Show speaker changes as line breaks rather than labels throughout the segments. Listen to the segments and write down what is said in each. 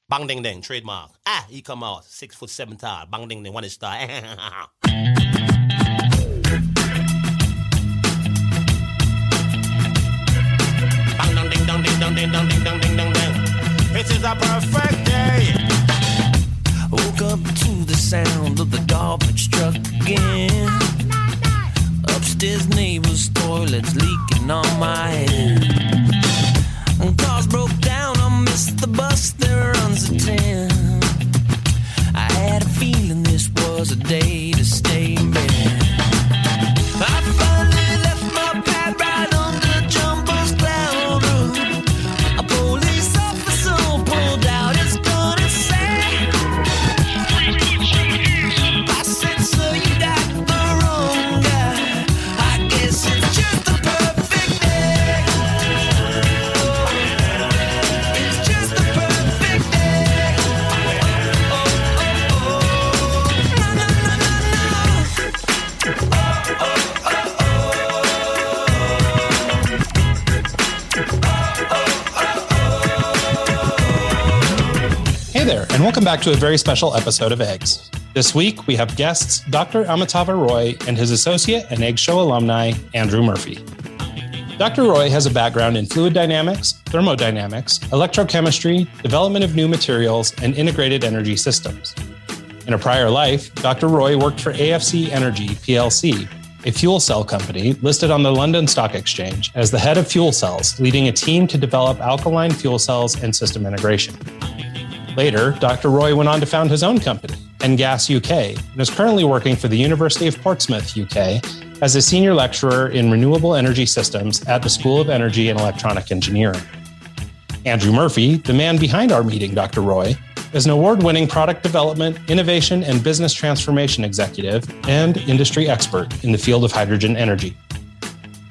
Bang ding ding, trademark. He come out 6'7" tall. Bang ding ding, 1 star. Bang dong ding dong ding dong ding dong ding dong ding dong ding. It is a perfect day.
Woke up to the sound of the garbage truck again. Upstairs neighbor's toilet's leaking on my head. And cars broke down, I missed the bus, there runs a 10. I had a feeling this was a day to stay in bed. I finally left my pad right on the jumbo's cloud road. A police officer pulled out his gun and said, I said, sir, you got the wrong guy. I guess it's just a perfect day. It's just a perfect day. Oh, oh, oh, oh. Na, na, na, na, na.
Hey there, and welcome back to a very special episode of Eggs. This week, we have guests Dr. Amitava Roy and his associate and Egg Show alumni, Andrew Murphy. Dr. Roy has a background in fluid dynamics, thermodynamics, electrochemistry, development of new materials, and integrated energy systems. In a prior life, Dr. Roy worked for AFC Energy PLC, a fuel cell company listed on the London Stock Exchange as the head of fuel cells, leading a team to develop alkaline fuel cells and system integration. Later, Dr. Roy went on to found his own company, Engas UK, and is currently working for the University of Portsmouth, UK, as a senior lecturer in Renewable Energy Systems at the School of Energy and Electronic Engineering. Andrew Murphy, the man behind our meeting, Dr. Roy, is an award-winning product development, innovation, and business transformation executive and industry expert in the field of hydrogen energy.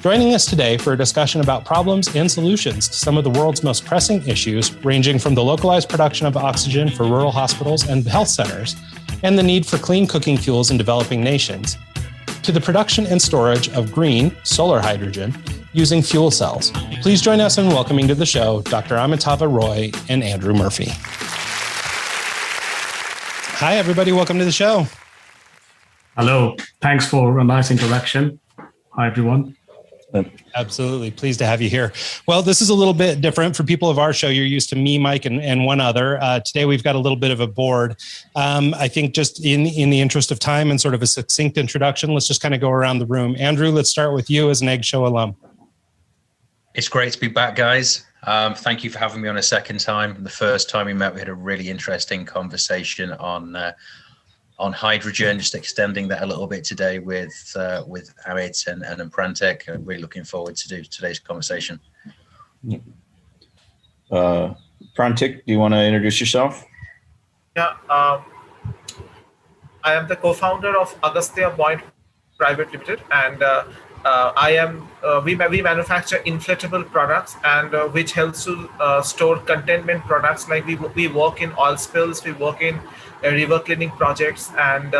Joining us today for a discussion about problems and solutions to some of the world's most pressing issues, ranging from the localized production of oxygen for rural hospitals and health centers, and the need for clean cooking fuels in developing nations, to the production and storage of green, solar hydrogen using fuel cells. Please join us in welcoming to the show Dr. Amitava Roy and Andrew Murphy. Hi, everybody. Welcome to the show.
Hello. Thanks for a nice introduction. Hi, everyone.
Absolutely. Pleased to have you here. Well, this is a little bit different for people of our show. You're used to me, Mike, and one other. Today, we've got a little bit of a board. I think just in the interest of time and sort of a succinct introduction, let's just kind of go around the room. Andrew, let's start with you as an Egg Show alum.
It's great to be back, guys. Thank you for having me on a second time. The first time we met, we had a really interesting conversation on hydrogen, just extending that a little bit today with Amit and Prantik. I'm really looking forward to today's conversation.
Prantik, do you want to introduce yourself?
Yeah, I am the co-founder of Agastya Point Private Limited, and we manufacture inflatable products and which helps to store containment products. Like we work in oil spills, we work in river cleaning projects, and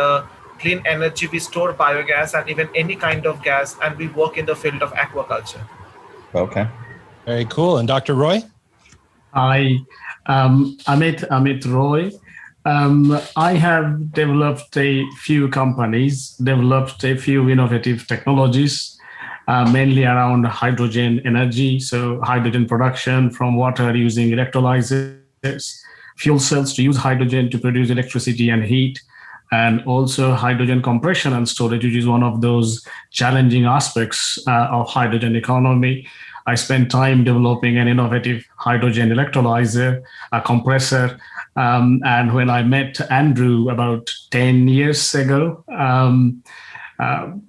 clean energy. We store biogas and even any kind of gas, and we work in the field of aquaculture.
Okay.
Very cool. And Dr. Roy?
Hi, Amit Roy. I have developed a few companies, developed a few innovative technologies, mainly around hydrogen energy. So hydrogen production from water using electrolyzers, fuel cells to use hydrogen to produce electricity and heat, and also hydrogen compression and storage, which is one of those challenging aspects of hydrogen economy. I spent time developing an innovative hydrogen electrolyzer, a compressor, and when I met Andrew about 10 years ago,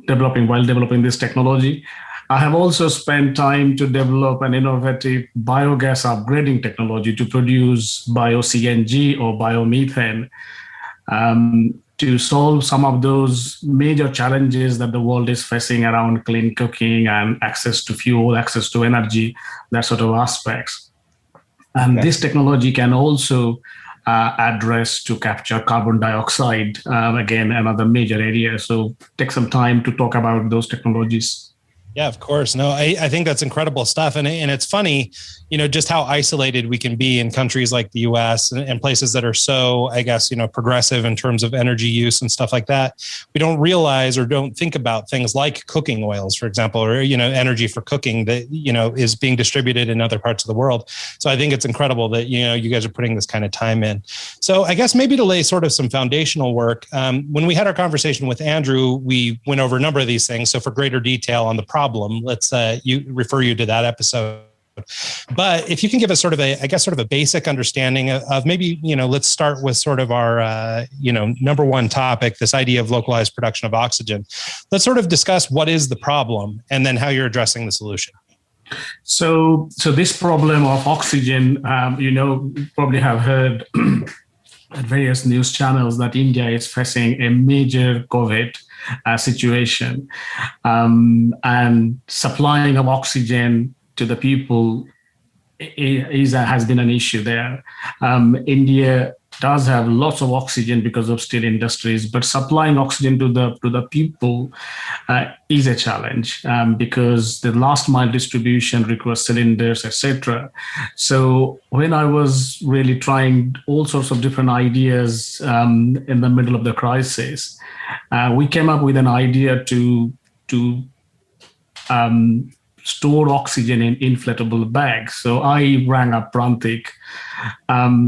developing this technology, I have also spent time to develop an innovative biogas upgrading technology to produce bio-CNG or biomethane to solve some of those major challenges that the world is facing around clean cooking and access to fuel, access to energy, that sort of aspects. And This technology can also address to capture carbon dioxide, again, another major area. So take some time to talk about those technologies.
Yeah, of course. No, I think that's incredible stuff. And it's funny, just how isolated we can be in countries like the US and places that are so, I guess, progressive in terms of energy use and stuff like that. We don't realize or don't think about things like cooking oils, for example, or, energy for cooking that, is being distributed in other parts of the world. So I think it's incredible that, you guys are putting this kind of time in. So I guess maybe to lay sort of some foundational work, when we had our conversation with Andrew, we went over a number of these things. So for greater detail on the problem, let's refer you to that episode. But if you can give us sort of a basic understanding of maybe, let's start with sort of our, number one topic, this idea of localized production of oxygen. Let's sort of discuss what is the problem and then how you're addressing the solution.
So this problem of oxygen, probably have heard at various news channels that India is facing a major COVID situation, and supplying of oxygen to the people has been an issue there. India does have lots of oxygen because of steel industries, but supplying oxygen to the people is a challenge, because the last mile distribution requires cylinders, etc. So when I was really trying all sorts of different ideas in the middle of the crisis, we came up with an idea to store oxygen in inflatable bags. So I rang up Prantik.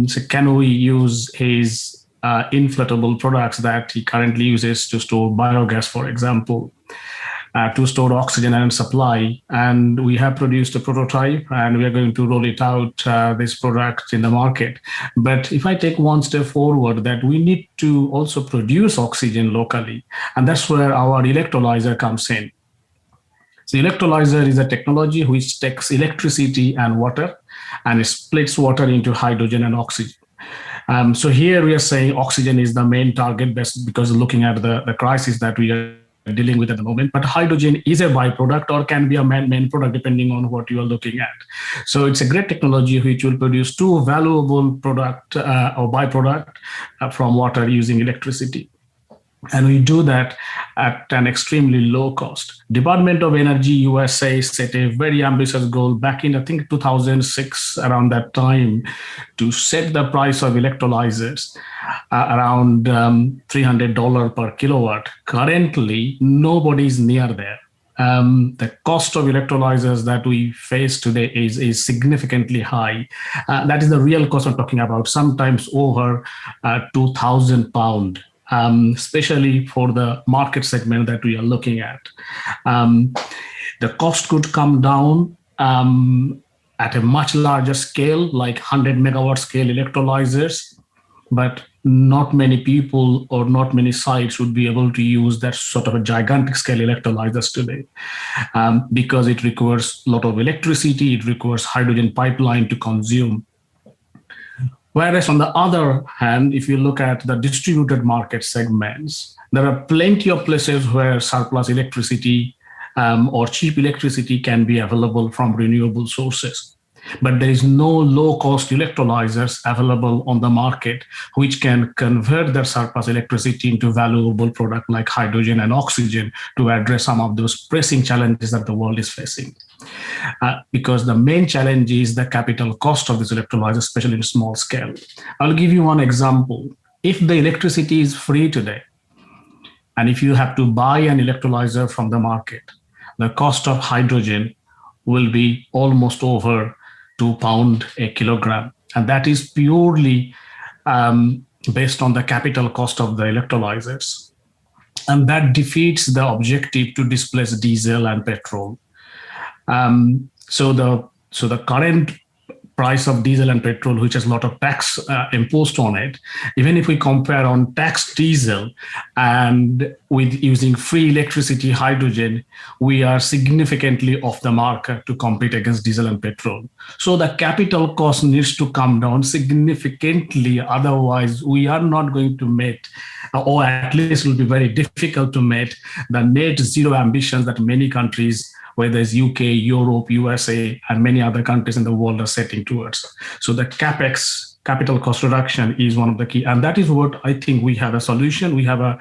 So can we use his inflatable products that he currently uses to store biogas, for example, to store oxygen and supply? And we have produced a prototype, and we are going to roll it out, this product in the market. But if I take one step forward, that we need to also produce oxygen locally. And that's where our electrolyzer comes in. So electrolyzer is a technology which takes electricity and water and splits water into hydrogen and oxygen. So here we are saying oxygen is the main target, best because looking at the crisis that we are dealing with at the moment, but hydrogen is a byproduct or can be a main product depending on what you are looking at. So it's a great technology which will produce two valuable product or byproduct from water using electricity. And we do that at an extremely low cost. Department of Energy USA set a very ambitious goal back in, I think, 2006, around that time, to set the price of electrolyzers around $300 per kilowatt. Currently, nobody's near there. The cost of electrolyzers that we face today is significantly high. That is the real cost I'm talking about, sometimes over £2,000. Especially for the market segment that we are looking at. The cost could come down at a much larger scale, like 100 megawatt scale electrolyzers, but not many people or not many sites would be able to use that sort of a gigantic scale electrolyzers today, because it requires a lot of electricity, it requires hydrogen pipeline to consume. Whereas on the other hand, if you look at the distributed market segments, there are plenty of places where surplus electricity or cheap electricity can be available from renewable sources. But there is no low-cost electrolyzers available on the market which can convert their surplus electricity into valuable product like hydrogen and oxygen to address some of those pressing challenges that the world is facing. Because the main challenge is the capital cost of this electrolyzer, especially in small scale. I'll give you one example. If the electricity is free today, and if you have to buy an electrolyzer from the market, the cost of hydrogen will be almost over £2 a kilogram. And that is purely based on the capital cost of the electrolyzers. And that defeats the objective to displace diesel and petrol. So the current price of diesel and petrol, which has a lot of tax imposed on it, even if we compare on taxed diesel and with using free electricity, hydrogen, we are significantly off the mark to compete against diesel and petrol. So the capital cost needs to come down significantly. Otherwise, we are not going to meet, or at least it will be very difficult to meet, the net zero ambitions that many countries, whether it's UK, Europe, USA, and many other countries in the world are setting towards. So the capex capital cost reduction is one of the key, and that is what I think we have a solution. We have a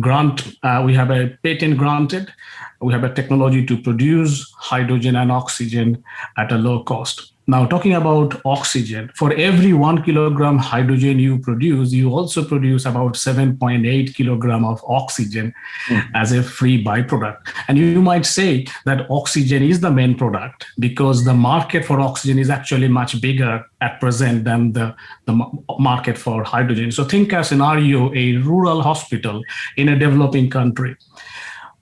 grant, we have a patent granted, we have a technology to produce hydrogen and oxygen at a low cost. Now, talking about oxygen, for every 1 kilogram hydrogen you produce, you also produce about 7.8 kilogram of oxygen as a free byproduct. And you might say that oxygen is the main product because the market for oxygen is actually much bigger at present than the market for hydrogen. So think a scenario, a rural hospital in a developing country.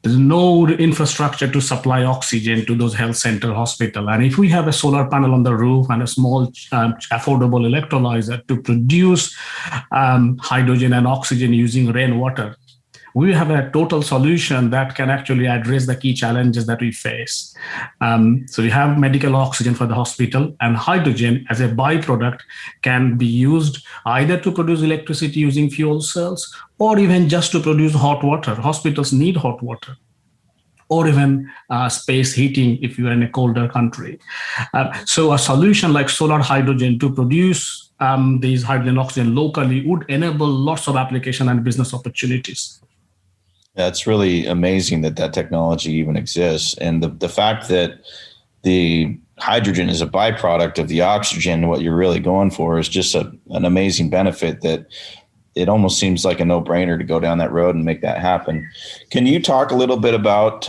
There's no infrastructure to supply oxygen to those health center hospital. And if we have a solar panel on the roof and a small affordable electrolyzer to produce hydrogen and oxygen using rainwater, we have a total solution that can actually address the key challenges that we face. So we have medical oxygen for the hospital, and hydrogen as a byproduct can be used either to produce electricity using fuel cells or even just to produce hot water. Hospitals need hot water, or even space heating if you are in a colder country. So a solution like solar hydrogen to produce these hydrogen oxygen locally would enable lots of application and business opportunities.
That's really amazing that technology even exists. And the fact that the hydrogen is a byproduct of the oxygen, what you're really going for is just an amazing benefit that it almost seems like a no-brainer to go down that road and make that happen. Can you talk a little bit about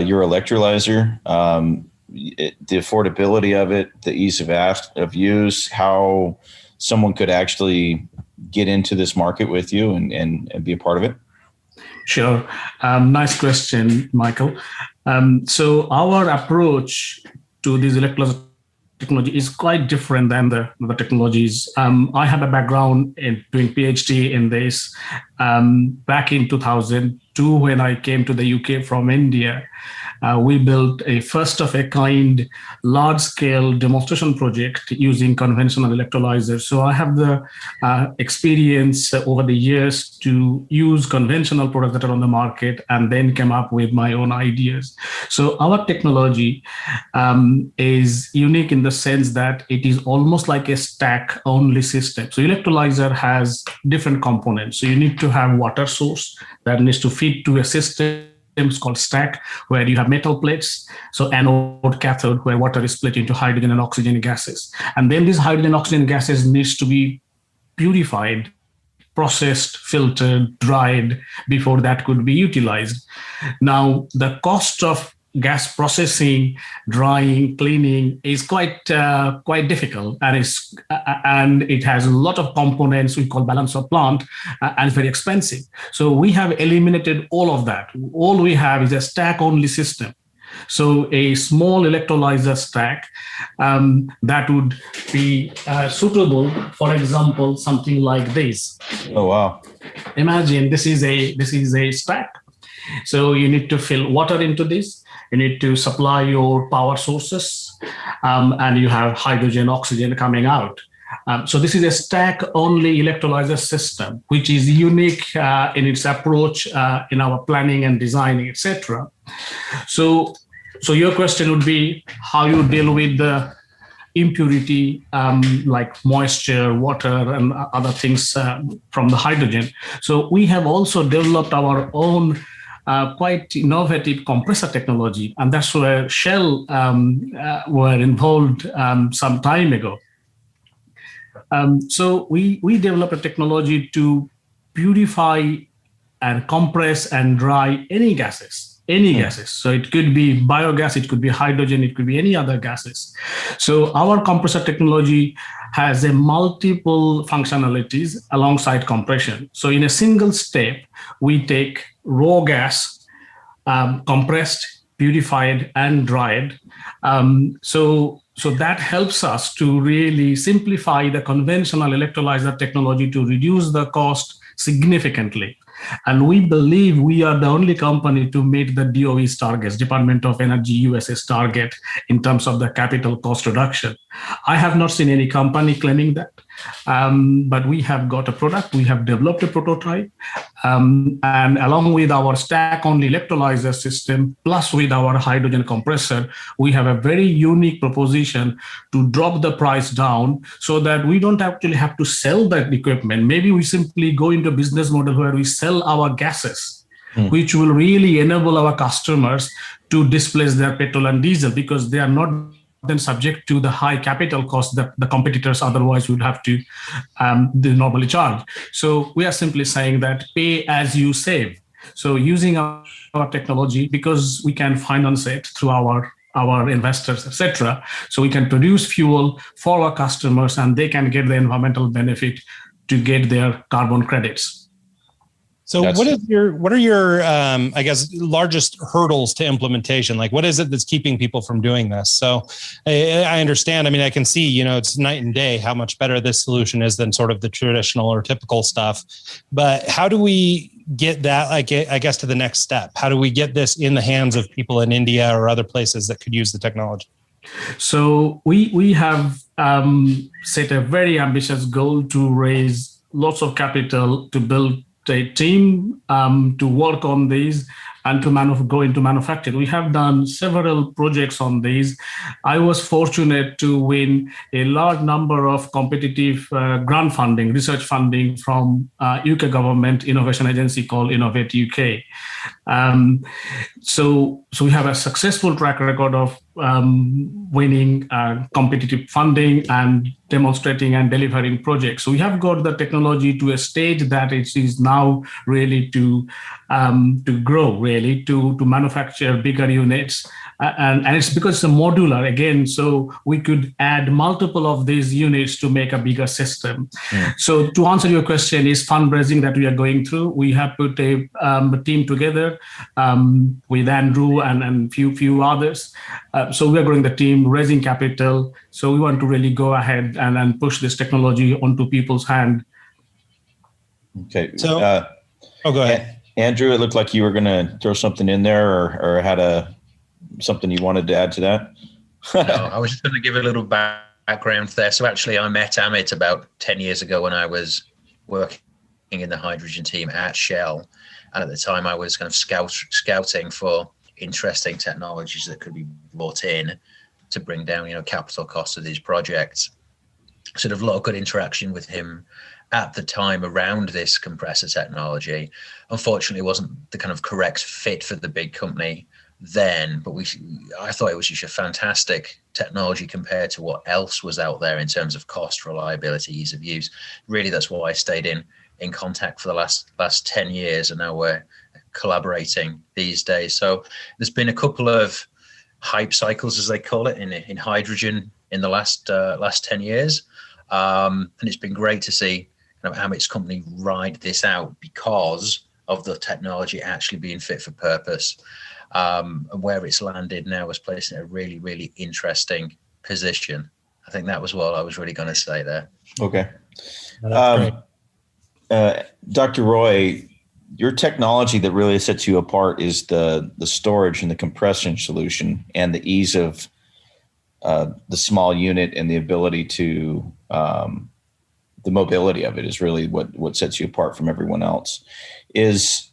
your electrolyzer, the affordability of it, the ease of use, how someone could actually get into this market with you and be a part of it?
Sure. Nice question, Michael. So our approach to these electrolyzer technology is quite different than the technologies. I have a background in doing PhD in this back in 2002 when I came to the UK from India. We built a first-of-a-kind large-scale demonstration project using conventional electrolyzers. So I have the experience over the years to use conventional products that are on the market and then come up with my own ideas. So our technology is unique in the sense that it is almost like a stack-only system. So electrolyzer has different components. So you need to have water source that needs to feed to a system. It's called stack, where you have metal plates, so anode, cathode, where water is split into hydrogen and oxygen gases. And then these hydrogen and oxygen gases needs to be purified, processed, filtered, dried before that could be utilized. Now, the cost of gas processing, drying, cleaning is quite difficult, and it has a lot of components we call balance of plant, and it's very expensive. So we have eliminated all of that. All we have is a stack-only system. So a small electrolyzer stack that would be suitable, for example, something like this.
Oh wow!
Imagine this is a stack. So you need to fill water into this. You need to supply your power sources, and you have hydrogen, oxygen coming out. So this is a stack-only electrolyzer system, which is unique in its approach in our planning and designing, etc. So your question would be how you deal with the impurity like moisture, water, and other things from the hydrogen. So we have also developed our own quite innovative compressor technology, and that's where Shell were involved some time ago. So we developed a technology to purify and compress and dry any gases. So it could be biogas, it could be hydrogen, it could be any other gases. So our compressor technology has a multiple functionalities alongside compression. So in a single step, we take raw gas, compressed, purified, and dried. So that helps us to really simplify the conventional electrolyzer technology to reduce the cost significantly. And we believe we are the only company to meet the DOE's targets, Department of Energy US's target in terms of the capital cost reduction. I have not seen any company claiming that, but we have got a product, we have developed a prototype, and along with our stack-only electrolyzer system, plus with our hydrogen compressor, we have a very unique proposition to drop the price down so that we don't actually have to sell that equipment. Maybe we simply go into a business model where we sell our gases, which will really enable our customers to displace their petrol and diesel, because they are not then subject to the high capital cost that the competitors otherwise would have to normally charge. So we are simply saying that pay as you save. So using our technology, because we can finance it through our investors, etc. So we can produce fuel for our customers and they can get the environmental benefit to get their carbon credits.
So what are your I guess largest hurdles to implementation? Like, what is it that's keeping people from doing this? So I understand. I mean, I can see, it's night and day how much better this solution is than sort of the traditional or typical stuff. But how do we get that, I guess, to the next step? How do we get this in the hands of people in India or other places that could use the technology?
So we have set a very ambitious goal to raise lots of capital to build a team to work on these and to go into manufacturing. We have done several projects on these. I was fortunate to win a large number of competitive grant funding, research funding from UK government innovation agency called Innovate UK. So we have a successful track record of winning competitive funding and demonstrating and delivering projects. So we have got the technology to a stage that it is now really to grow, really to manufacture bigger units. And it's because it's a modular again, so we could add multiple of these units to make a bigger system. So to answer your question, is fundraising that we are going through. We have put a team together with Andrew and few others. So we are growing the team, raising capital. So we want to really go ahead and push this technology onto people's hand.
Okay.
So, go ahead.
Andrew, it looked like you were going to throw something in there or had something you wanted to add to that.
No, I was just going to give a little background there. So actually, I met Amit about 10 years ago when I was working in the hydrogen team at Shell. And at the time, I was kind of scouting for interesting technologies that could be brought in to bring down, capital costs of these projects. Sort of a lot of good interaction with him at the time around this compressor technology. Unfortunately, it wasn't the kind of correct fit for the big company then, but I thought it was just a fantastic technology compared to what else was out there in terms of cost, reliability, ease of use. Really, that's why I stayed in contact for the last 10 years, and now we're collaborating these days. So there's been a couple of hype cycles, as they call it, in hydrogen in the last 10 years. And it's been great to see Amit's company ride this out because of the technology actually being fit for purpose. And where it's landed now is placed in a really, really interesting position. I think that was what I was really going to say there.
Okay.
That's great.
Dr. Roy, your technology that really sets you apart is the storage and the compression solution and the ease of the small unit and the ability to the mobility of it is really what sets you apart from everyone else. Is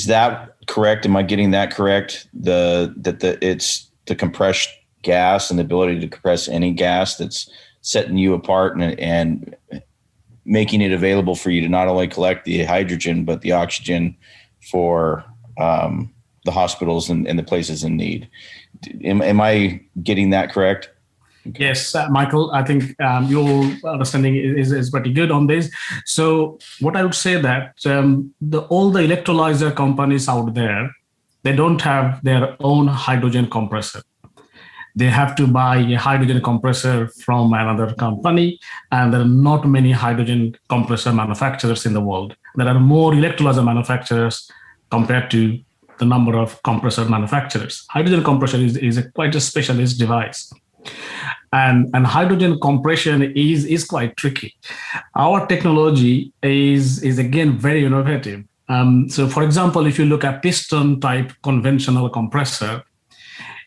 that correct? Am I getting that correct? It's the compressed gas and the ability to compress any gas that's setting you apart and making it available for you to not only collect the hydrogen, but the oxygen for the hospitals and the places in need. Am I getting that correct?
Yes, Michael, I think your understanding is pretty good on this. So what I would say that all the electrolyzer companies out there, they don't have their own hydrogen compressor. They have to buy a hydrogen compressor from another company, and there are not many hydrogen compressor manufacturers in the world. There are more electrolyzer manufacturers compared to the number of compressor manufacturers. Hydrogen compressor is quite a specialist device. And hydrogen compression is quite tricky. Our technology is again very innovative. So for example, if you look at piston type conventional compressor,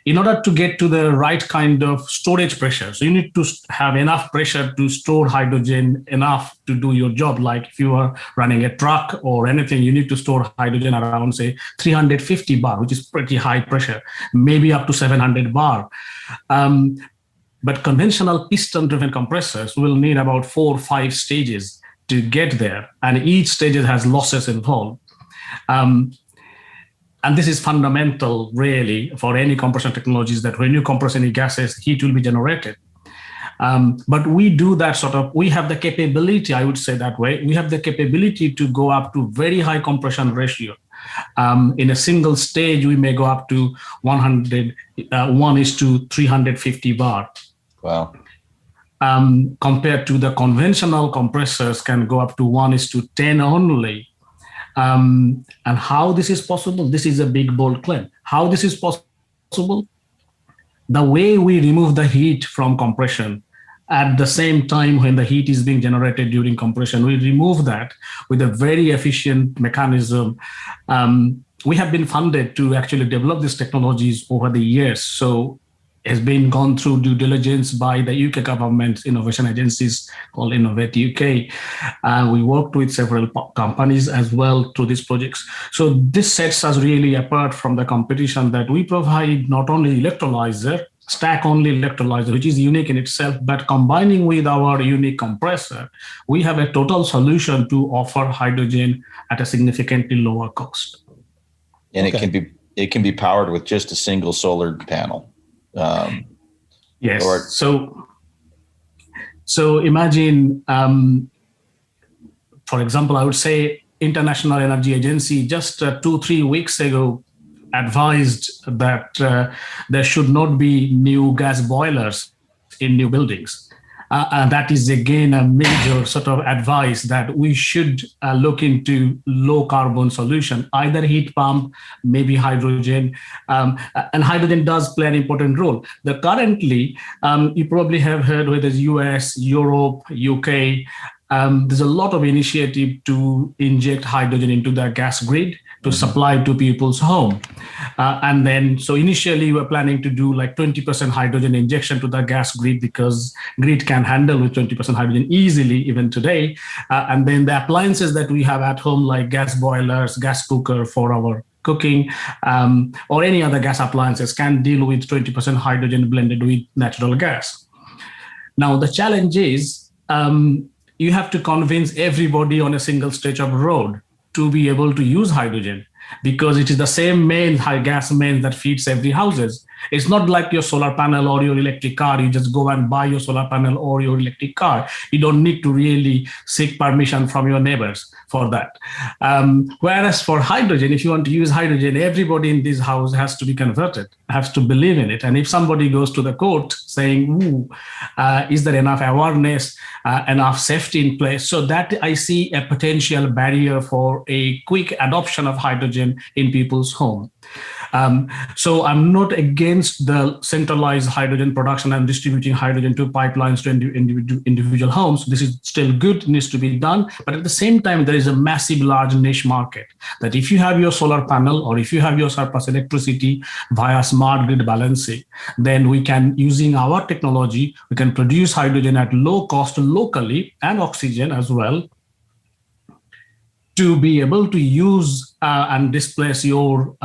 in order to get to the right kind of storage pressure, so you need to have enough pressure to store hydrogen enough to do your job. Like if you are running a truck or anything, you need to store hydrogen around, say, 350 bar, which is pretty high pressure, maybe up to 700 bar. But conventional piston-driven compressors will need about 4 or 5 stages to get there, and each stage has losses involved. And this is fundamental, really, for any compression technologies, that when you compress any gases, heat will be generated. But we do that we have the capability, I would say that way, we have the capability to go up to very high compression ratio. In a single stage, we may go up to 1:350 bar.
Wow.
Compared to the conventional compressors can go up to 1:10 only. And how this is possible? This is a big, bold claim. How this is possible? The way we remove the heat from compression at the same time when the heat is being generated during compression, we remove that with a very efficient mechanism. We have been funded to actually develop these technologies over the years. So has been gone through due diligence by the UK government innovation agencies called Innovate UK. We worked with several companies as well through these projects. So this sets us really apart from the competition, that we provide not only electrolyzer, stack-only electrolyzer, which is unique in itself, but combining with our unique compressor, we have a total solution to offer hydrogen at a significantly lower cost.
And it can be powered with just a single solar panel.
Yes. So imagine, for example, I would say International Energy Agency just 2-3 weeks ago advised that there should not be new gas boilers in new buildings. And that is again a major sort of advice that we should look into low carbon solution, either heat pump, maybe hydrogen, and hydrogen does play an important role. Currently, you probably have heard whether it's US, Europe, UK, there's a lot of initiative to inject hydrogen into the gas grid to supply to people's home. And then, so initially we're planning to do like 20% hydrogen injection to the gas grid, because grid can handle with 20% hydrogen easily even today. And then the appliances that we have at home, like gas boilers, gas cooker for our cooking, or any other gas appliances, can deal with 20% hydrogen blended with natural gas. Now, the challenge is you have to convince everybody on a single stretch of road to be able to use hydrogen, because it is the same gas main that feeds every houses. It's not like your solar panel or your electric car. You just go and buy your solar panel or your electric car. You don't need to really seek permission from your neighbors for that. Whereas for hydrogen, if you want to use hydrogen, everybody in this house has to be converted, has to believe in it. And if somebody goes to the court saying, is there enough awareness, enough safety in place? So that I see a potential barrier for a quick adoption of hydrogen in people's home. So I'm not against the centralized hydrogen production and distributing hydrogen to pipelines to individual homes. This is still good, needs to be done. But at the same time, there is a massive, large niche market that if you have your solar panel or if you have your surplus electricity via smart grid balancing, then we can, using our technology, we can produce hydrogen at low cost locally and oxygen as well, to be able to use and displace your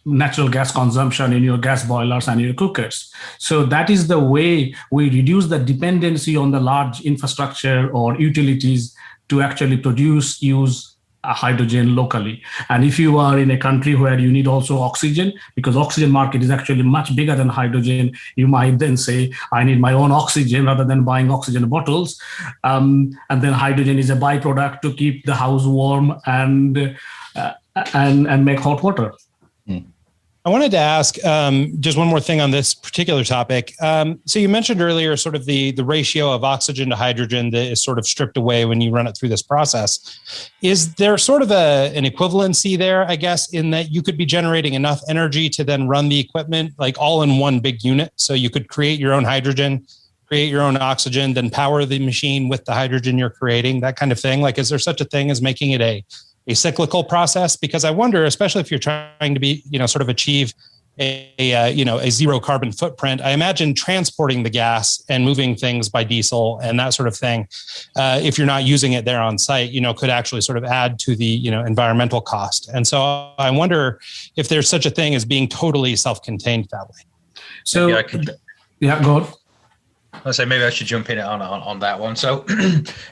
natural gas consumption in your gas boilers and your cookers. So that is the way we reduce the dependency on the large infrastructure or utilities to actually use hydrogen locally. And if you are in a country where you need also oxygen, because oxygen market is actually much bigger than hydrogen, you might then say, I need my own oxygen rather than buying oxygen bottles. And then hydrogen is a byproduct to keep the house warm and make hot water.
I wanted to ask just one more thing on this particular topic. So you mentioned earlier sort of the ratio of oxygen to hydrogen that is sort of stripped away when you run it through this process. Is there sort of an equivalency there, I guess, in that you could be generating enough energy to then run the equipment like all in one big unit? So you could create your own hydrogen, create your own oxygen, then power the machine with the hydrogen you're creating, that kind of thing? Like, is there such a thing as making it a a cyclical process? Because I wonder, especially if you're trying to be, sort of achieve a zero carbon footprint, I imagine transporting the gas and moving things by diesel and that sort of thing, if you're not using it there on site, could actually sort of add to the, environmental cost. And so I wonder if there's such a thing as being totally self-contained that way.
So, yeah, go on.
I'll say maybe I should jump in on that one. So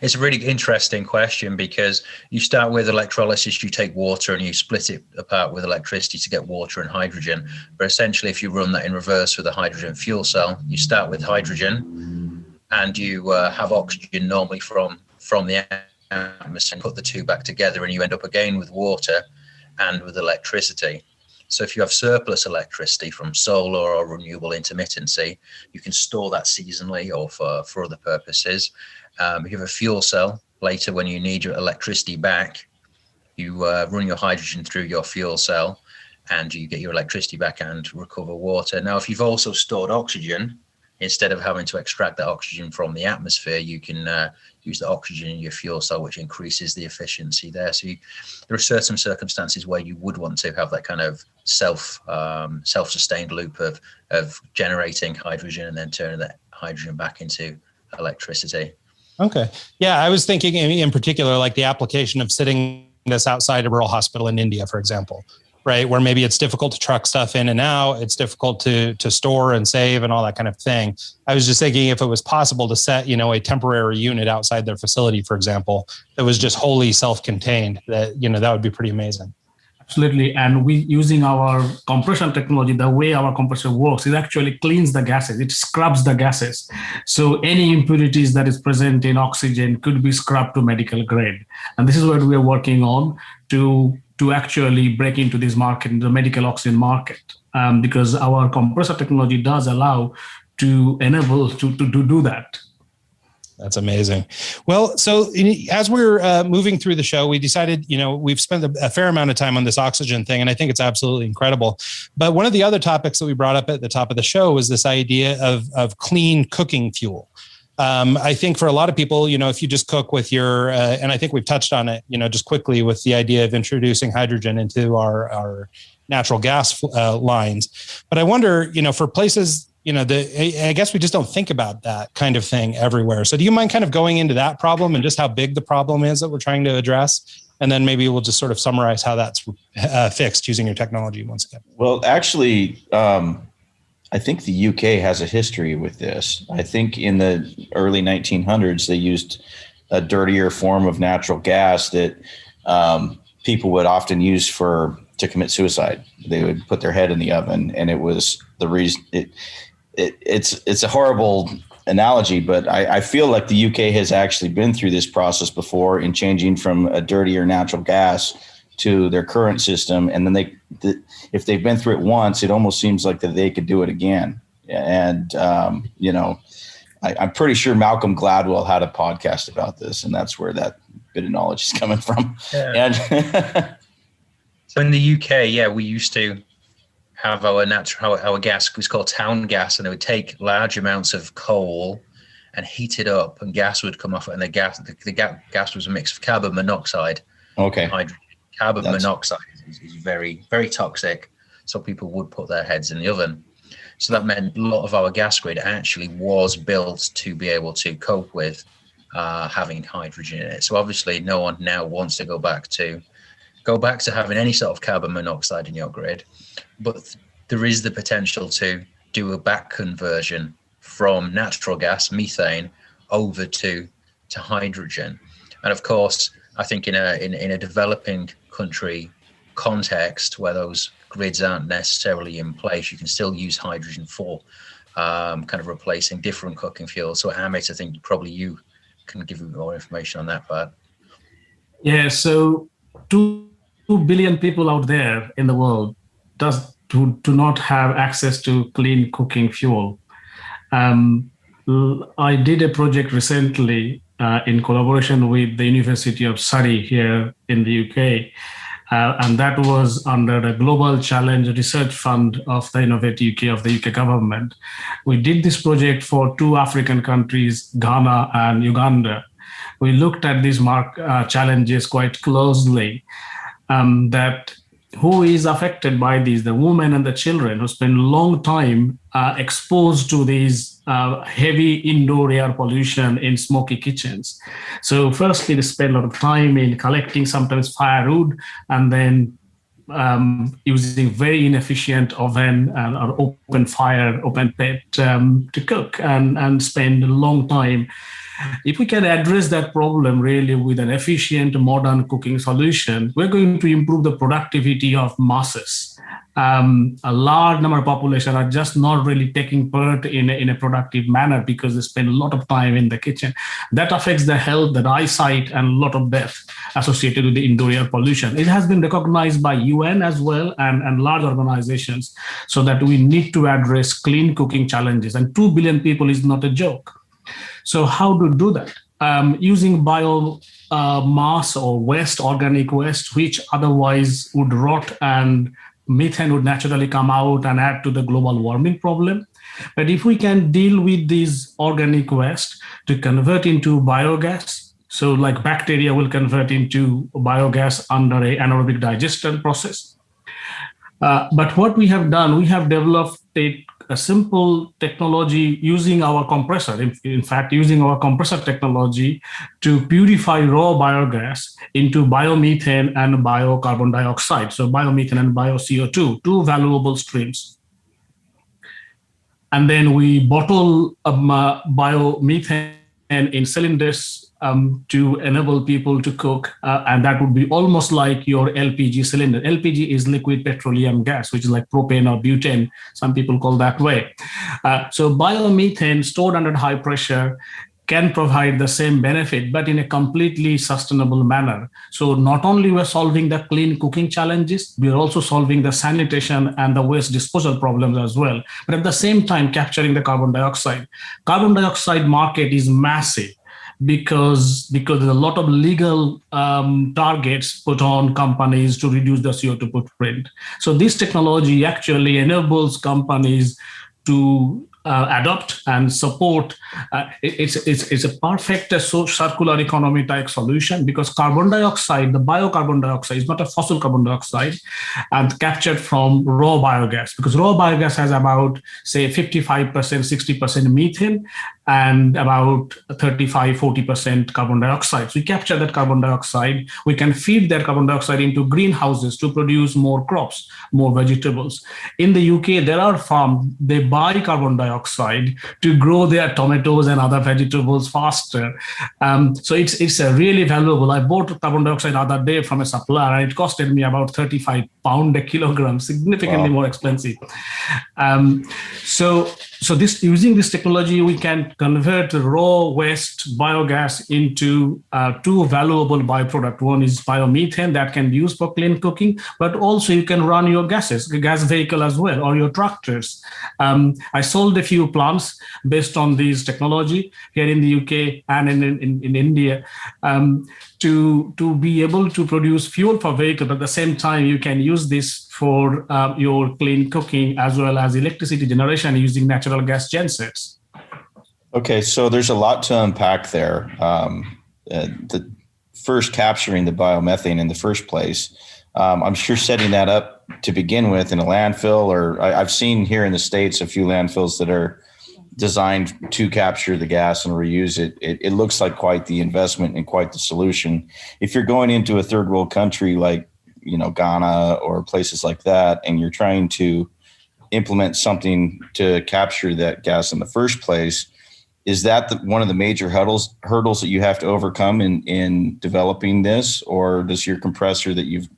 it's a really interesting question, because you start with electrolysis, you take water and you split it apart with electricity to get water and hydrogen. But essentially, if you run that in reverse with a hydrogen fuel cell, you start with hydrogen and you have oxygen normally from the atmosphere, and put the two back together, and you end up again with water and with electricity. So if you have surplus electricity from solar or renewable intermittency, you can store that seasonally or for other purposes. If you have a fuel cell, later when you need your electricity back, you run your hydrogen through your fuel cell and you get your electricity back and recover water. Now, if you've also stored oxygen, instead of having to extract that oxygen from the atmosphere, you can use the oxygen in your fuel cell, which increases the efficiency there. So there are certain circumstances where you would want to have that kind of self-sustained loop of generating hydrogen and then turning that hydrogen back into electricity.
Okay. Yeah, I was thinking in particular, like the application of sitting this outside a rural hospital in India, for example, right? Where maybe it's difficult to truck stuff in and out. It's difficult to store and save and all that kind of thing. I was just thinking if it was possible to set, a temporary unit outside their facility, for example, that was just wholly self-contained, that would be pretty amazing.
Absolutely. And we using our compression technology, the way our compressor works, it actually cleans the gases. It scrubs the gases. So any impurities that is present in oxygen could be scrubbed to medical grade. And this is what we are working on to actually break into this market, the medical oxygen market, because our compressor technology does allow to enable to do that.
That's amazing. Well, so as we're moving through the show, we decided, we've spent a fair amount of time on this oxygen thing, and I think it's absolutely incredible. But one of the other topics that we brought up at the top of the show was this idea of clean cooking fuel. I think for a lot of people, if you just cook with your, and I think we've touched on it, just quickly with the idea of introducing hydrogen into our natural gas lines. But I wonder, for places, I guess we just don't think about that kind of thing everywhere. So do you mind kind of going into that problem and just how big the problem is that we're trying to address? And then maybe we'll just sort of summarize how that's fixed using your technology once again.
Well, actually, I think the UK has a history with this. I think in the early 1900s, they used a dirtier form of natural gas that people would often use to commit suicide. They would put their head in the oven, and it was the reason. It's a horrible analogy, but I feel like the UK has actually been through this process before in changing from a dirtier natural gas to their current system. And then if they've been through it once, it almost seems like that they could do it again. And, I'm pretty sure Malcolm Gladwell had a podcast about this, and that's where that bit of knowledge is coming from. Yeah. And
so in the UK, we used to have our gas was called town gas, and they would take large amounts of coal and heat it up, and gas would come off it. And the gas was a mix of carbon monoxide, and hydrogen. Carbon monoxide is very, very toxic, so people would put their heads in the oven. So that meant a lot of our gas grid actually was built to be able to cope with having hydrogen in it. So obviously, no one now wants to go back to having any sort of carbon monoxide in your grid, but there is the potential to do a back conversion from natural gas, methane, over to hydrogen. And of course, I think in a developing country context where those grids aren't necessarily in place, you can still use hydrogen for kind of replacing different cooking fuels. So Amit, I think probably you can give me more information on that part.
Yeah, so 2 billion people out there in the world do not have access to clean cooking fuel. I did a project recently in collaboration with the University of Surrey here in the UK, and that was under the Global Challenge Research Fund of the Innovate UK of the UK government. We did this project for 2 African countries, Ghana and Uganda, we looked at these challenges quite closely. That who is affected by these? The women and the children who spend long time exposed to these heavy indoor air pollution in smoky kitchens. So firstly, they spend a lot of time in collecting sometimes firewood and then using very inefficient oven or open pit to cook and spend a long time. If we can address that problem really with an efficient modern cooking solution, we're going to improve the productivity of masses. A large number of population are just not really taking part in a productive manner because they spend a lot of time in the kitchen. That affects the health, the eyesight, and a lot of death associated with the indoor air pollution. It has been recognized by UN as well and large organizations, so that we need to address clean cooking challenges. And 2 billion people is not a joke. So how to do that? Using biomass or waste, organic waste, which otherwise would rot and methane would naturally come out and add to the global warming problem. But if we can deal with these organic waste to convert into biogas, so like bacteria will convert into biogas under an anaerobic digestion process. But what we have done, we have developed a simple technology using our compressor, in fact, using our compressor technology to purify raw biogas into biomethane and biocarbon dioxide. So biomethane and bio-CO2, two valuable streams. And then we bottle biomethane in cylinders to enable people to cook, and that would be almost like your LPG cylinder. LPG is liquid petroleum gas, which is like propane or butane, some people call that way. So biomethane stored under high pressure can provide the same benefit, but in a completely sustainable manner. So not only we're solving the clean cooking challenges, we're also solving the sanitation and the waste disposal problems as well, but at the same time capturing the carbon dioxide. Carbon dioxide market is massive, because there's a lot of legal targets put on companies to reduce the CO2 footprint. So this technology actually enables companies to adopt and support. It's a perfect circular economy type solution, because carbon dioxide, the biocarbon dioxide, is not a fossil carbon dioxide and captured from raw biogas, because raw biogas has about, say, 55%, 60% methane and about 35-40% carbon dioxide. So we capture that carbon dioxide. We can feed that carbon dioxide into greenhouses to produce more crops, more vegetables. In the UK, there are farms, they buy carbon dioxide to grow their tomatoes and other vegetables faster. So it's a really valuable. I bought carbon dioxide the other day from a supplier, and it costed me about 35 pounds a kilogram, significantly more expensive. So this, using this technology, we can convert raw waste biogas into two valuable byproducts. One is biomethane that can be used for clean cooking, but also you can run your gas vehicle as well, or your tractors. I sold a few plants based on this technology here in the UK and in India, to be able to produce fuel for vehicle, but at the same time you can use this for your clean cooking as well as electricity generation using natural gas gensets.
Okay, so there's a lot to unpack there. The first, capturing the biomethane in the first place. I'm sure setting that up to begin with in a landfill, or I've seen here in the States a few landfills that are designed to capture the gas and reuse it. It looks like quite the investment and quite the solution. If you're going into a third world country like, Ghana or places like that, and you're trying to implement something to capture that gas in the first place, is that one of the major hurdles that you have to overcome in developing this? Or does your compressor the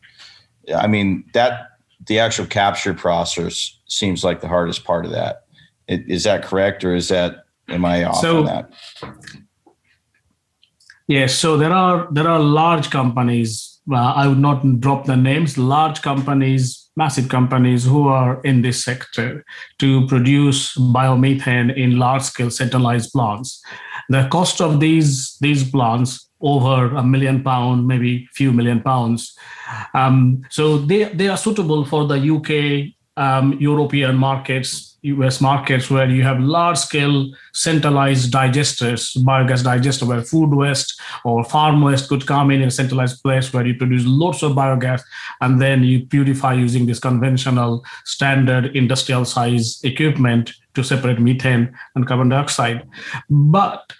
actual capture process seems like the hardest part of that? Is that correct, or am I off on that?
Yes, so there are large companies. I would not drop the names. Large companies, massive companies who are in this sector to produce biomethane in large-scale centralized plants. The cost of these plants over £1 million, maybe few £1 million. So they are suitable for the UK European markets, US markets, where you have large-scale centralized digesters, biogas digester, where food waste or farm waste could come in a centralized place where you produce lots of biogas, and then you purify using this conventional standard industrial size equipment to separate methane and carbon dioxide. But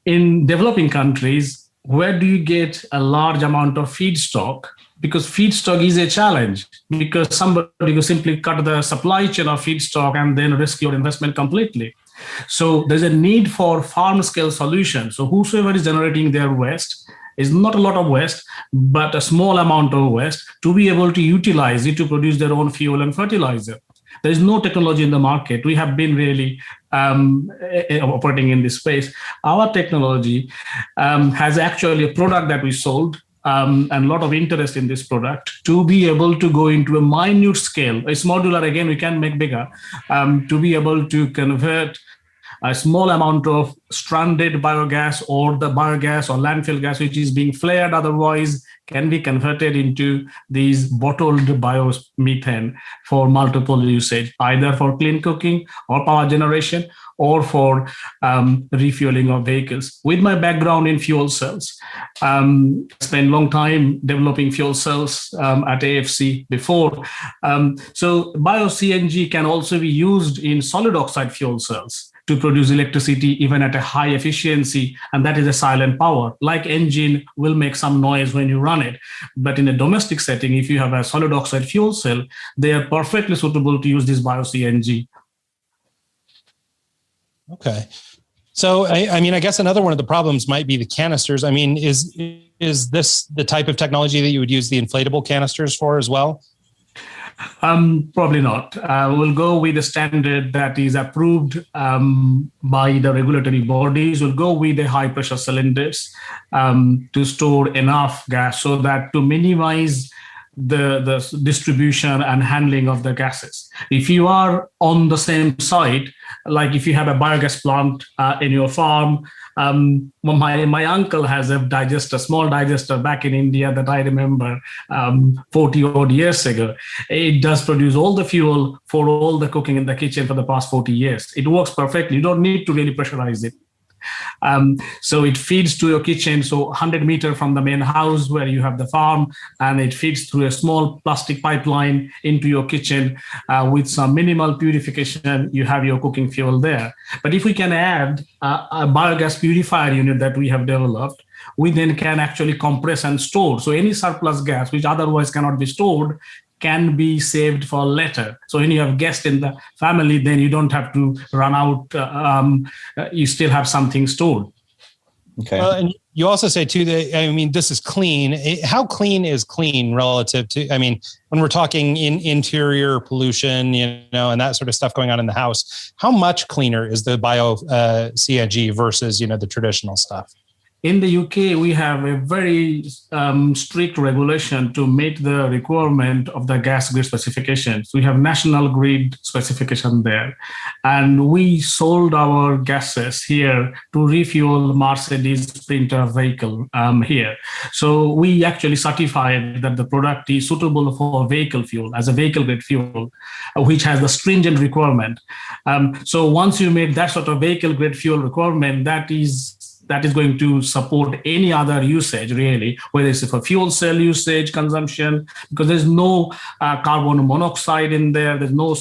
in developing countries, where do you get a large amount of feedstock? Because feedstock is a challenge, because somebody will simply cut the supply chain of feedstock and then risk your investment completely. So there's a need for farm scale solutions. So whosoever is generating their waste is not a lot of waste, but a small amount of waste to be able to utilize it to produce their own fuel and fertilizer. There is no technology in the market. We have been really operating in this space. Our technology has actually a product that we sold, and a lot of interest in this product to be able to go into a minute scale. It's modular, again, we can make bigger, to be able to convert a small amount of stranded biogas or the biogas or landfill gas, which is being flared otherwise, can be converted into these bottled biomethane for multiple usage, either for clean cooking or power generation or for refueling of vehicles. With my background in fuel cells, spent a long time developing fuel cells at AFC before. So bio-CNG can also be used in solid oxide fuel cells to produce electricity even at a high efficiency, and that is a silent power. Like engine will make some noise when you run it, but in a domestic setting, if you have a solid oxide fuel cell, they are perfectly suitable to use this bio-CNG.
Okay. So, I mean, I guess another one of the problems might be the canisters. I mean, is this the type of technology that you would use the inflatable canisters for as well?
Probably not. We'll go with the standard that is approved by the regulatory bodies. We'll go with the high pressure cylinders to store enough gas so that to minimize the distribution and handling of the gases. If you are on the same site, like if you have a biogas plant in your farm, my uncle has a small digester back in India that I remember 40 odd years ago. It does produce all the fuel for all the cooking in the kitchen for the past 40 years. It works perfectly. You don't need to really pressurize it. So it feeds to your kitchen, so 100 meters from the main house where you have the farm, and it feeds through a small plastic pipeline into your kitchen with some minimal purification. You have your cooking fuel there. But if we can add a biogas purifier unit that we have developed, we then can actually compress and store. So any surplus gas, which otherwise cannot be stored, can be saved for later. So when you have guests in the family, then you don't have to run out. You still have something stored.
Okay.
And you also say too that, I mean, this is clean. How clean is clean relative to, I mean, when we're talking in interior pollution, and that sort of stuff going on in the house, how much cleaner is the bio CNG versus, the traditional stuff?
In the UK, we have a very strict regulation to meet the requirement of the gas grid specifications. We have national grid specification there. And we sold our gases here to refuel Mercedes Sprinter vehicle here. So we actually certified that the product is suitable for vehicle fuel as a vehicle grade fuel, which has the stringent requirement. So once you meet that sort of vehicle grade fuel requirement, that is going to support any other usage, really, whether it's for fuel cell usage, consumption, because there's no carbon monoxide in there. There's no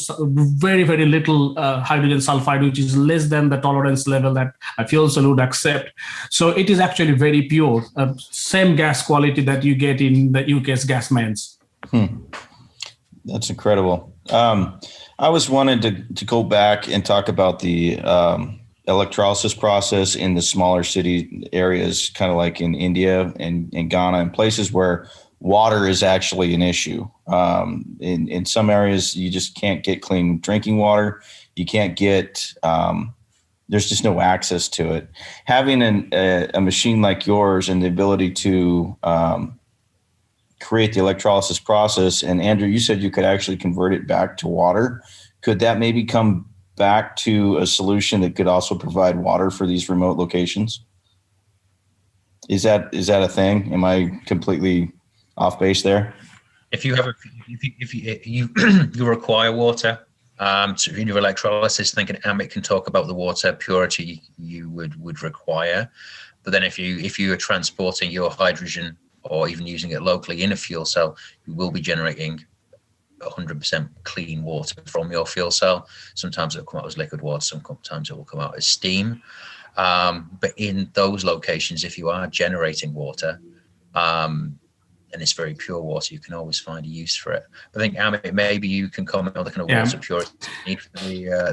very, very little hydrogen sulfide, which is less than the tolerance level that a fuel cell would accept. So it is actually very pure, same gas quality that you get in the UK's gas mains.
That's incredible. I was wanted to go back and talk about the electrolysis process in the smaller city areas, kind of like in India and Ghana, and places where water is actually an issue. In some areas, you just can't get clean drinking water. You can't get, there's just no access to it. Having a machine like yours and the ability to create the electrolysis process, and Andrew, you said you could actually convert it back to water. Could that maybe come back to a solution that could also provide water for these remote locations? Is that a thing? Am I completely off base there?
If you have if you you require water, so in your electrolysis, thinking Amit can talk about the water purity you would require. But then if you are transporting your hydrogen or even using it locally in a fuel cell, you will be generating 100% clean water from your fuel cell. Sometimes it will come out as liquid water, sometimes it will come out as steam. But in those locations, if you are generating water, and it's very pure water, you can always find a use for it. I think, Amit, maybe you can comment on the kind of water purity you need for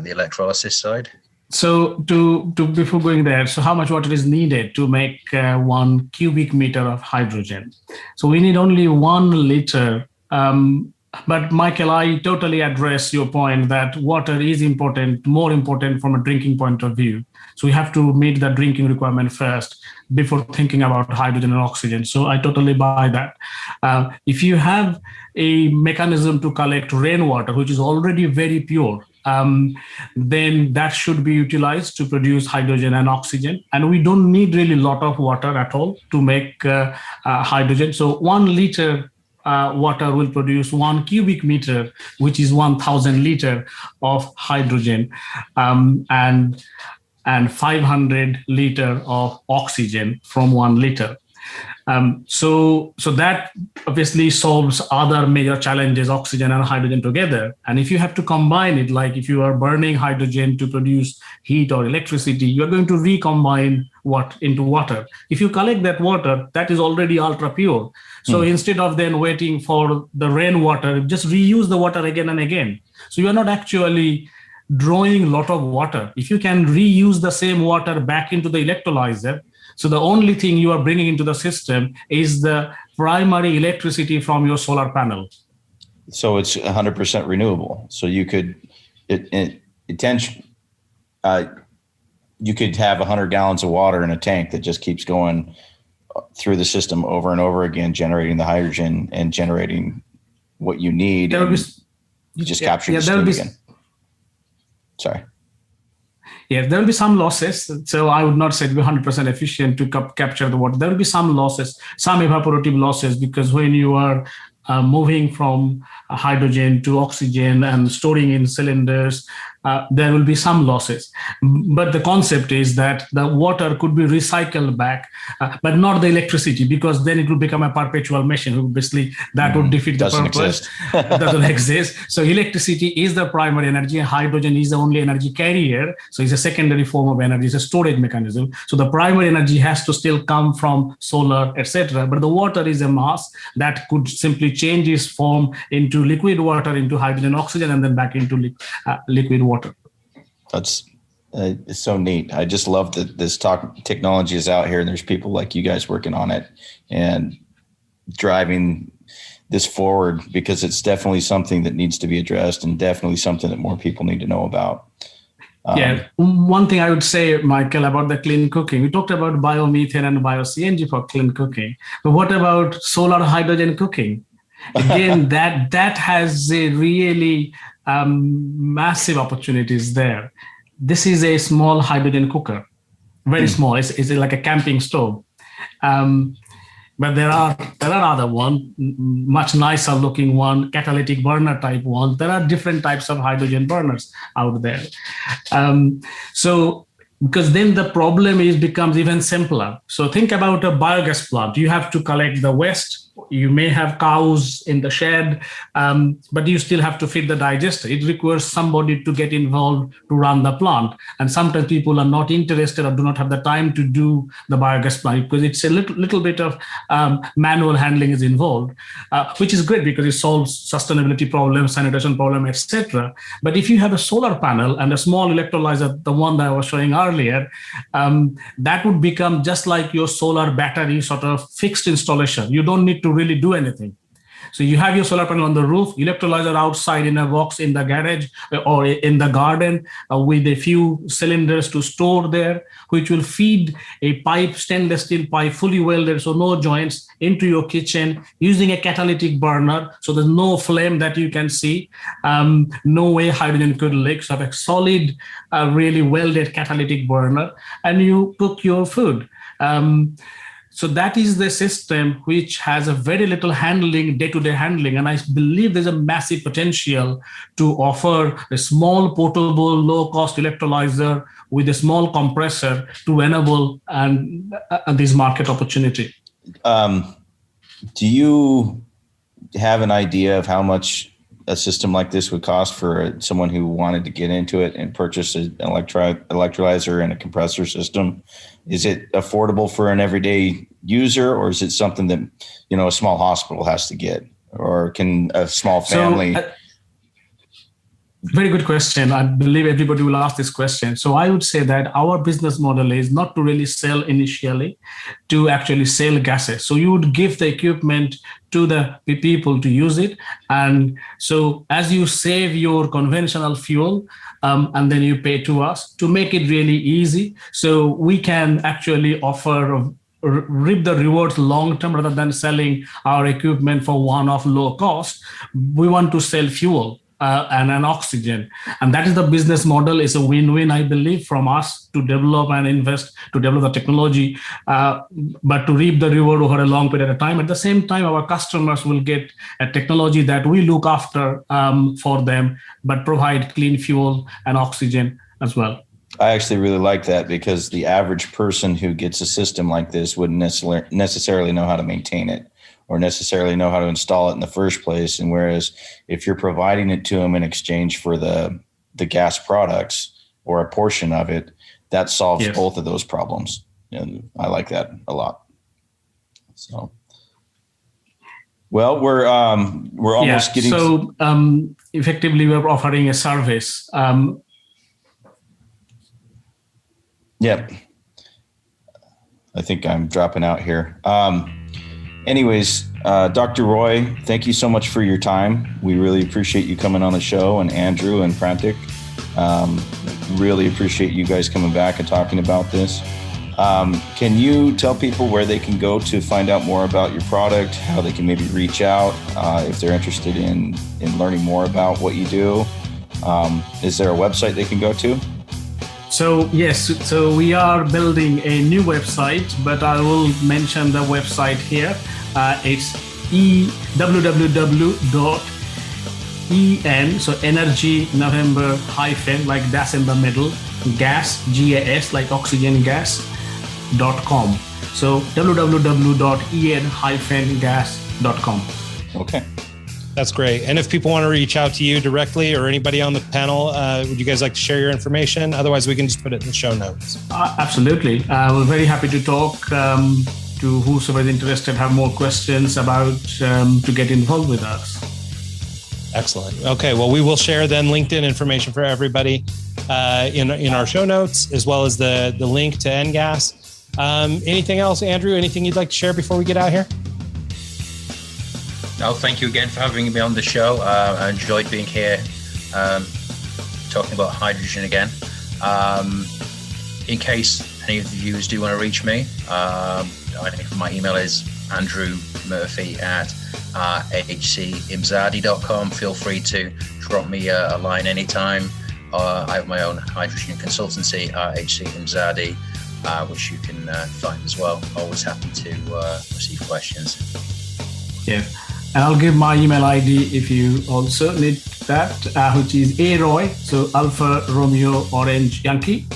the electrolysis side.
So to before going there, so how much water is needed to make 1 cubic meter of hydrogen? So we need only 1 liter. But Michael, I totally address your point that water is important, more important from a drinking point of view. So we have to meet the drinking requirement first before thinking about hydrogen and oxygen. So I totally buy that. If you have a mechanism to collect rainwater, which is already very pure, then that should be utilized to produce hydrogen and oxygen. And we don't need really a lot of water at all to make hydrogen. So 1 liter water will produce 1 cubic meter, which is 1,000 liter of hydrogen, and 500 liter of oxygen from 1 liter. So that obviously solves other major challenges, oxygen and hydrogen together. And if you have to combine it, like if you are burning hydrogen to produce heat or electricity, you're going to recombine into water. If you collect that water, that is already ultra pure. So instead of then waiting for the rainwater, just reuse the water again and again. So you're not actually drawing a lot of water. If you can reuse the same water back into the electrolyzer, so the only thing you are bringing into the system is the primary electricity from your solar panel.
So it's 100% renewable. So you could, you could have 100 gallons of water in a tank that just keeps going through the system over and over again, generating the hydrogen and generating what you need. You just capture the steam again. Sorry.
Yeah, there will be some losses. So I would not say it will be 100% efficient to capture the water. There will be some losses, some evaporative losses, because when you are moving from hydrogen to oxygen and storing in cylinders, there will be some losses. But the concept is that the water could be recycled back, but not the electricity, because then it will become a perpetual machine. Obviously, that would defeat the purpose. It doesn't exist. So electricity is the primary energy, and hydrogen is the only energy carrier. So it's a secondary form of energy. It's a storage mechanism. So the primary energy has to still come from solar, etc. But the water is a mass that could simply change its form into liquid water, into hydrogen, oxygen, and then back into liquid water.
That's it's so neat. I just love that this technology is out here, and there's people like you guys working on it and driving this forward, because it's definitely something that needs to be addressed and definitely something that more people need to know about.
One thing I would say, Michael, about the clean cooking, we talked about biomethane and bio-CNG for clean cooking, but what about solar hydrogen cooking? Again, that has a really massive opportunities there. This is a small hydrogen cooker, very small. It's like a camping stove. But there are other one, much nicer looking one, catalytic burner type ones. There are different types of hydrogen burners out there. So because then the problem becomes even simpler. So think about a biogas plant. You have to collect the waste. You may have cows in the shed, but you still have to feed the digester. It requires somebody to get involved to run the plant. And sometimes people are not interested or do not have the time to do the biogas plant, because it's a little bit of manual handling is involved, which is great because it solves sustainability problems, sanitation problem, etc. But if you have a solar panel and a small electrolyzer, the one that I was showing earlier, that would become just like your solar battery sort of fixed installation. You don't need to really do anything. So you have your solar panel on the roof, electrolyzer outside in a box in the garage or in the garden with a few cylinders to store there, which will feed a pipe, stainless steel pipe, fully welded, so no joints, into your kitchen using a catalytic burner. So there's no flame that you can see. No way hydrogen could leak. So have a solid, really welded catalytic burner, and you cook your food. So that is the system which has a very little handling, day-to-day handling. And I believe there's a massive potential to offer a small, portable, low-cost electrolyzer with a small compressor to enable this market opportunity.
Do you have an idea of how much a system like this would cost for someone who wanted to get into it and purchase an electrolyzer and a compressor system? Is it affordable for an everyday user, or is it something that, a small hospital has to get, or can a small family?
Very good question. I believe everybody will ask this question. So I would say that our business model is not to really sell initially, to actually sell gases. So you would give the equipment to the people to use it. And so as you save your conventional fuel, and then you pay to us to make it really easy. So we can actually offer reap the rewards long term rather than selling our equipment for one-off low cost. We want to sell fuel and an oxygen. And that is the business model. It's a win-win, I believe, from us to develop and invest to develop the technology, but to reap the reward over a long period of time. At the same time, our customers will get a technology that we look after for them, but provide clean fuel and oxygen as well.
I actually really like that, because the average person who gets a system like this wouldn't necessarily know how to maintain it, or necessarily know how to install it in the first place. And whereas if you're providing it to them in exchange for the gas products or a portion of it, that solves both of those problems. And I like that a lot. So, well, we're almost getting.
So effectively, we're offering a service.
Yep. I think I'm dropping out here. Anyways, Dr. Roy, thank you so much for your time. We really appreciate you coming on the show, and Andrew and Prantik. Really appreciate you guys coming back and talking about this. Can you tell people where they can go to find out more about your product, how they can maybe reach out if they're interested in learning more about what you do? Is there a website they can go to?
So yes, so we are building a new website, but I will mention the website here. It's www.en, so energy November hyphen, like that's in the middle, gas, GAS, like oxygen gas.com. So www.en-gas.com.
Okay.
That's great. And if people want to reach out to you directly or anybody on the panel, would you guys like to share your information? Otherwise, we can just put it in the show notes.
Absolutely. We're very happy to talk to whosoever is interested, have more questions about to get involved with us.
Excellent. Okay. Well, we will share then LinkedIn information for everybody in our show notes, as well as the link to Engas. Anything else, Andrew? Anything you'd like to share before we get out here?
No, thank you again for having me on the show. I enjoyed being here, talking about hydrogen again. In case any of the viewers do want to reach me, my email is andrewmurphy@hcimzadi.com. Feel free to drop me a line anytime. I have my own hydrogen consultancy, HC Imzadi, which you can find as well. Always happy to receive questions.
Yeah. And I'll give my email ID if you also need that, which is ARoy, so Alpha Romeo Orange Yankee,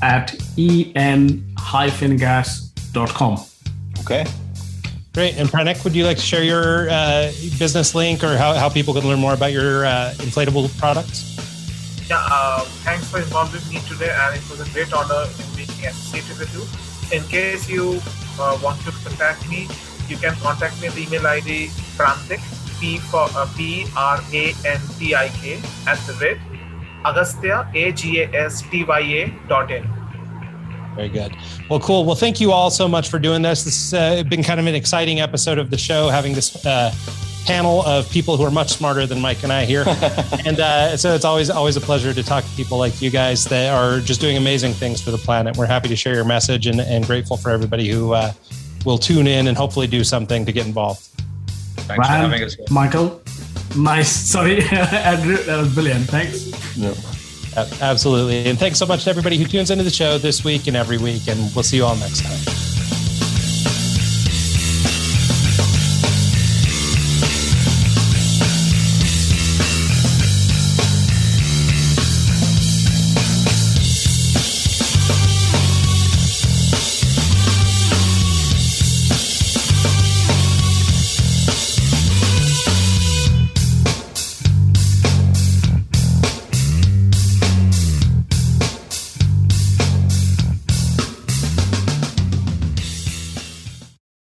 @en-gas.com.
Okay.
Great. And Prantik, would you like to share your business link or how people can learn more about your inflatable products?
Yeah, thanks for involving me today, and it was a great honor in being associated with you. In case you want to contact me, you can contact me at the email ID Prantik, PRANTIK @agastya.in.
Very good. Well, cool. Well, thank you all so much for doing this. This has been kind of an exciting episode of the show, having this panel of people who are much smarter than Mike and I here. And so it's always a pleasure to talk to people like you guys that are just doing amazing things for the planet. We're happy to share your message and grateful for everybody who will tune in and hopefully do something to get involved.
Thanks for having us.
Michael, nice. Sorry, Andrew, that was brilliant. Thanks.
Yeah.
Absolutely. And thanks so much to everybody who tunes into the show this week and every week. And we'll see you all next time.